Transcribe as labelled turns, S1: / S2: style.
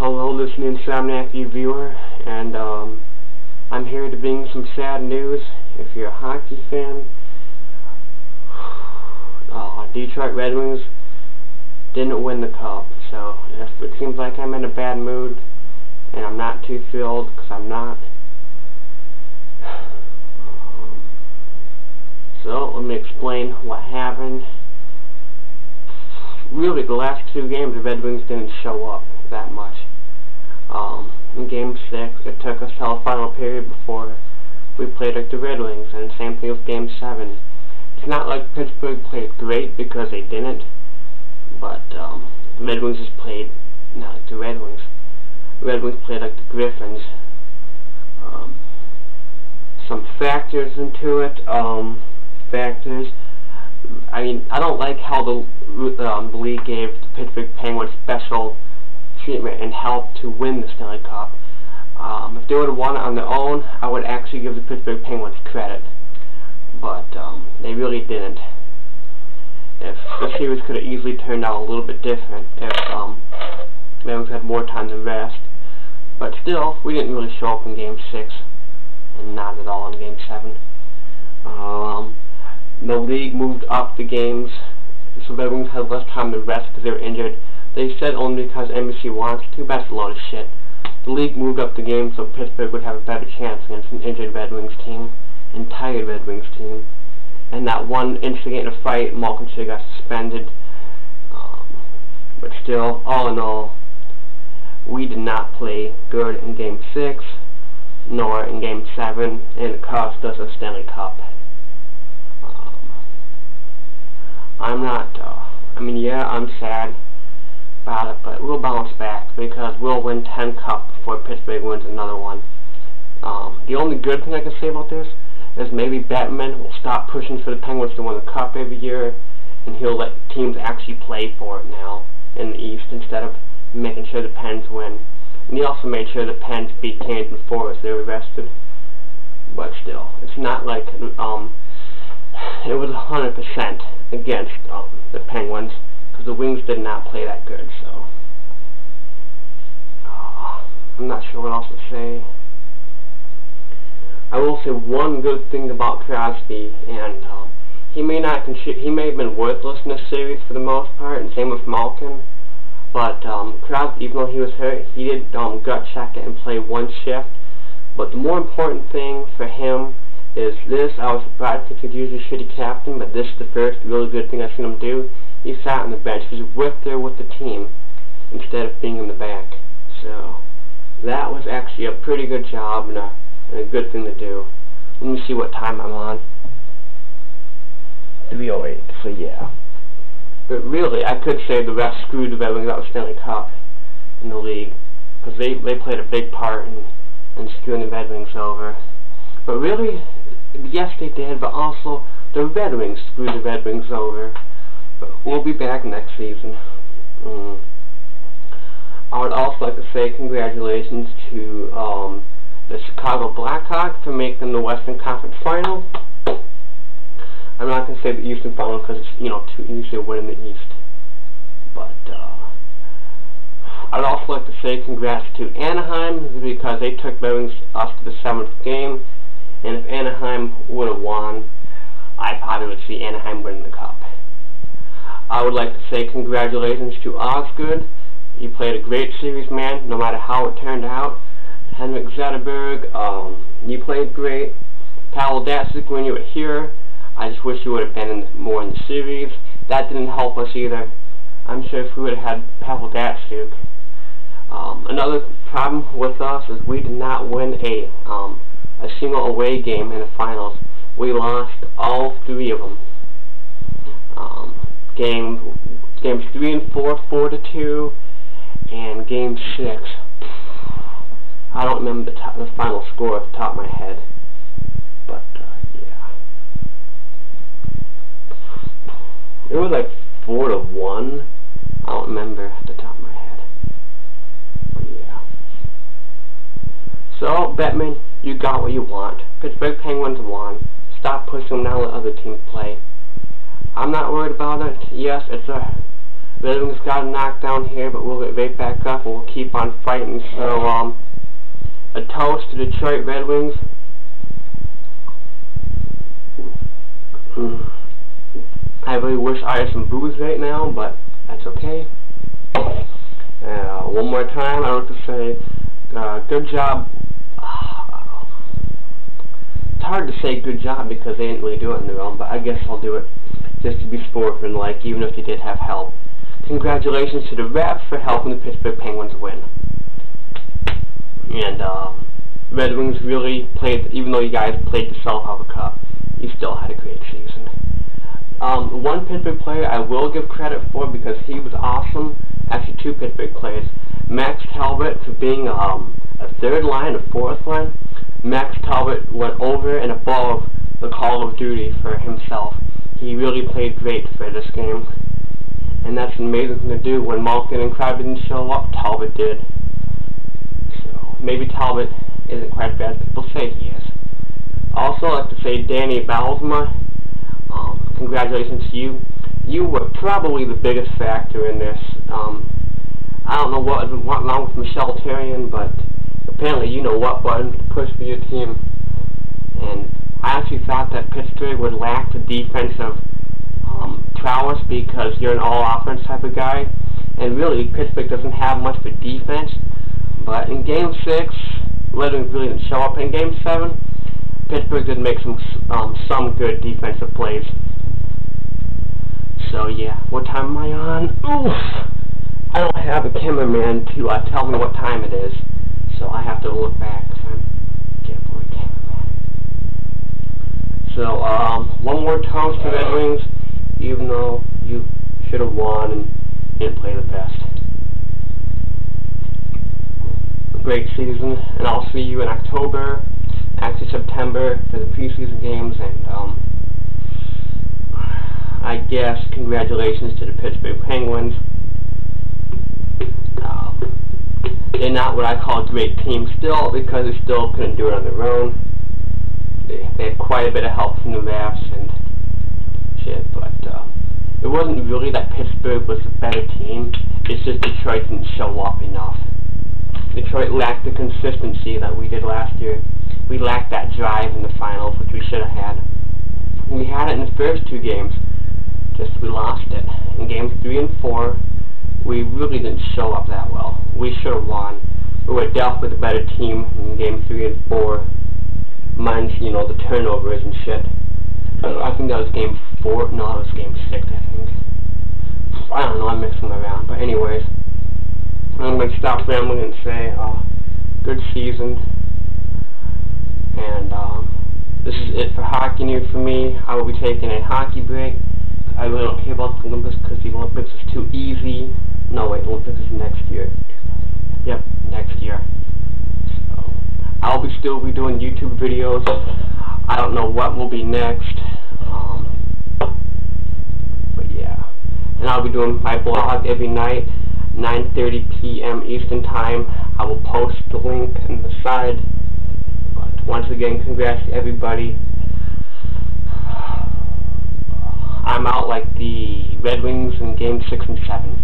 S1: Hello, listening Stanley viewer, and I'm here to bring some sad news. If you're a hockey fan, Detroit Red Wings didn't win the cup, so it seems like I'm in a bad mood, and I'm not too thrilled, because I'm not. So, let me explain what happened. Really, the last two games, the Red Wings didn't show up that much. In Game 6, it took us till the final period before we played like the Red Wings, and the same thing with Game 7. It's not like Pittsburgh played great because they didn't, but the Red Wings just played not like the Red Wings. The Red Wings played like the Griffins. Some factors into it. I mean, I don't like how the league gave the Pittsburgh Penguins special treatment and help to win the Stanley Cup. If they would have won it on their own, I would actually give the Pittsburgh Penguins credit, but they really didn't. If the series could have easily turned out a little bit different if the Penguins had more time to rest, but still, we didn't really show up in Game 6, and not at all in Game 7. The league moved up the games, so the Red Wings had less time to rest because they were injured. They said only because NBC wants to, but that's a load of shit. The league moved up the game so Pittsburgh would have a better chance against an injured Red Wings team, and tired Red Wings team. And that one instigate in a fight, Malcolm should have got suspended. But still, all in all, we did not play good in Game 6, nor in Game 7, and it cost us a Stanley Cup. I'm sad about it, but we'll bounce back because we'll win 10 cups before Pittsburgh wins another one. The only good thing I can say about this is maybe Batman will stop pushing for the Penguins to win the cup every year, and he'll let teams actually play for it now in the East instead of making sure the Pens win. And he also made sure the Pens beat Canes and Forest. They were rested, but still, it's not like it was 100% against the Penguins, because the Wings did not play that good, so I'm not sure what else to say. I will say one good thing about Crosby, and he may have been worthless in this series for the most part, and same with Malkin, but Crosby, even though he was hurt, he did gut check it and play one shift. But the more important thing for him is this. I was surprised because he's usually a shitty captain, but this is the first really good thing I've seen him do. He sat on the bench. He was with there with the team instead of being in the back. So that was actually a pretty good job and a good thing to do. Let me see what time I'm on. 3:08. So yeah. But really, I could say the refs screwed the Red Wings out of the Stanley Cup in the league, because they played a big part in screwing the Red Wings over. But really, yes they did, but also the Red Wings screwed the Red Wings over. But we'll be back next season. I would also like to say congratulations to the Chicago Blackhawks for making the Western Conference Final. I'm not going to say the Eastern Final because it's too easy to win in the East. But I'd also like to say congrats to Anaheim because they took Red Wings us to the 7th game. And if Anaheim would have won, I probably would see Anaheim winning the cup. I would like to say congratulations to Osgood. You played a great series, man, no matter how it turned out. Henrik Zetterberg, you played great. Pavel Datsyuk, when you were here, I just wish you would have been more in the series. That didn't help us either. I'm sure if we would have had Pavel Datsyuk. Another problem with us is we did not win a single away game in the finals. We lost all 3 of them. Games 3 and 4, 4-2, and Game 6. I don't remember the final score off the top of my head, but yeah, it was like 4-1. I don't remember at the top of my head. But yeah. So, Batman, you got what you want. Pittsburgh Penguins won. Stop pushing them now, let other teams play. I'm not worried about it. Yes, it's a Red Wings got knocked down here, but we'll get right back up and we'll keep on fighting. So, a toast to Detroit Red Wings. I really wish I had some booze right now, but that's okay. One more time, I want to say, good job. It's hard to say good job because they didn't really do it on their own, but I guess I'll do it just to be sportsmanlike, even if they did have help. Congratulations to the refs for helping the Pittsburgh Penguins win. And Red Wings really played, even though you guys played yourself out of the cup, you still had a great season. One Pittsburgh player I will give credit for because he was awesome. Actually, two Pittsburgh players. Max Talbot for being a third line, a fourth line. Max Talbot went over and above the Call of Duty for himself. He really played great for this game. And that's an amazing thing to do. When Malkin and Crowder didn't show up, Talbot did. So maybe Talbot isn't quite as bad as people say he is. Also, I'd like to say Danny Balsma, congratulations to you. You were probably the biggest factor in this. I don't know what went wrong with Michelle Therrien, but apparently you know what buttons to push for your team. And I actually thought that Pittsburgh would lack the defensive prowess because you're an all-offense type of guy. And really, Pittsburgh doesn't have much for defense. But in Game 6, Red Wings really didn't show up. In Game 7, Pittsburgh did make some good defensive plays. So yeah, what time am I on? Oof! I don't have a cameraman to tell me what time it is, so I have to look back because I'm careful with cameraman. So one more toast to Red Wings, even though you should have won and didn't play the best. Great season, and I'll see you in October, actually September, for the preseason games, and I guess congratulations to the Pittsburgh Penguins. They're not what I call a great team still, because they still couldn't do it on their own. They had quite a bit of help from the refs and shit, but it wasn't really that Pittsburgh was a better team. It's just Detroit didn't show up enough. Detroit lacked the consistency that we did last year. We lacked that drive in the finals, which we should have had. We had it in the first two games, just we lost it. In games 3 and 4, we really didn't show up that well. We should have won. We were dealt with a better team in game 3 and 4. Minus, you know, the turnovers and shit. I think that was game 4. No, that was game 6, I think. I don't know, I'm mixing around. But anyways, I'm going to stop rambling and say, good season. And this is it for Hockey News for me. I will be taking a hockey break. I really don't care about the Olympics because the Olympics is too easy. No, wait, the Olympics is next year. Yep, next year. So, I'll still be doing YouTube videos. I don't know what will be next. But yeah. And I'll be doing my blog every night, 9:30 p.m. Eastern Time. I will post the link on the side. But once again, congrats to everybody. I'm out like the Red Wings in Game 6 and 7.